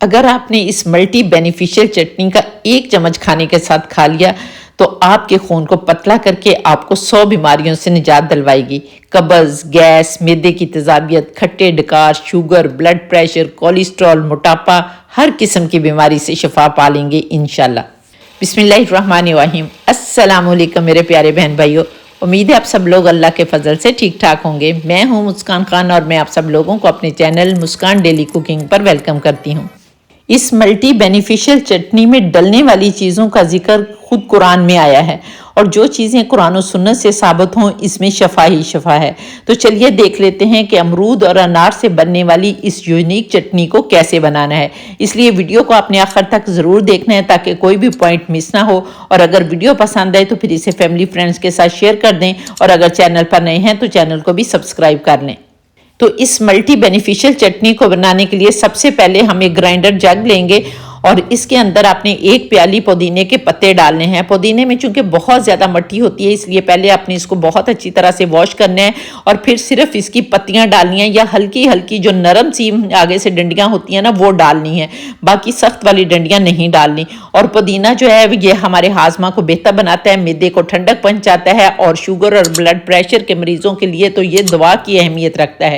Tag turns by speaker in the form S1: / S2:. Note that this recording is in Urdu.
S1: اگر آپ نے اس ملٹی بینیفیشل چٹنی کا 1 چمچ کھانے کے ساتھ کھا لیا تو آپ کے خون کو پتلا کر کے آپ کو 100 بیماریوں سے نجات دلوائے گی۔ قبض، گیس، معدے کی تیزابیت، کھٹے ڈکار، شوگر، بلڈ پریشر، کولیسٹرول، موٹاپا، ہر قسم کی بیماری سے شفا پا لیں گے انشاءاللہ۔ بسم اللہ الرحمن الرحیم۔ السلام علیکم میرے پیارے بہن بھائیو، امید ہے آپ سب لوگ اللہ کے فضل سے ٹھیک ٹھاک ہوں گے۔ میں ہوں مسکان خان اور میں آپ سب لوگوں کو اپنے چینل مسکان ڈیلی کوکنگ پر ویلکم کرتی ہوں۔ اس ملٹی بینیفیشل چٹنی میں ڈلنے والی چیزوں کا ذکر خود قرآن میں آیا ہے، اور جو چیزیں قرآن و سنت سے ثابت ہوں اس میں شفا ہی شفا ہے۔ تو چلیے دیکھ لیتے ہیں کہ امرود اور انار سے بننے والی اس یونیک چٹنی کو کیسے بنانا ہے۔ اس لیے ویڈیو کو اپنے آخر تک ضرور دیکھنا ہے تاکہ کوئی بھی پوائنٹ مس نہ ہو، اور اگر ویڈیو پسند آئے تو پھر اسے فیملی فرینڈز کے ساتھ شیئر کر دیں، اور اگر چینل پر نئے ہیں تو چینل کو بھی سبسکرائب کر لیں۔ تو اس ملٹی بینیفیشل چٹنی کو بنانے کے لیے سب سے پہلے ہم ایک گرائنڈر جگ لیں گے، اور اس کے اندر آپ نے 1 پیالی پودینے کے پتے ڈالنے ہیں۔ پودینے میں چونکہ بہت زیادہ مٹی ہوتی ہے، اس لیے پہلے آپ نے اس کو بہت اچھی طرح سے واش کرنا ہے، اور پھر صرف اس کی پتیاں ڈالنی ہیں، یا ہلکی ہلکی جو نرم سی آگے سے ڈنڈیاں ہوتی ہیں نا وہ ڈالنی ہیں، باقی سخت والی ڈنڈیاں نہیں ڈالنی۔ اور پودینہ جو ہے یہ ہمارے ہاضمہ کو بہتر بناتا ہے، معدے کو ٹھنڈک پہنچاتا ہے، اور شوگر اور بلڈ پریشر کے مریضوں کے لیے تو یہ دوا کی اہمیت رکھتا ہے۔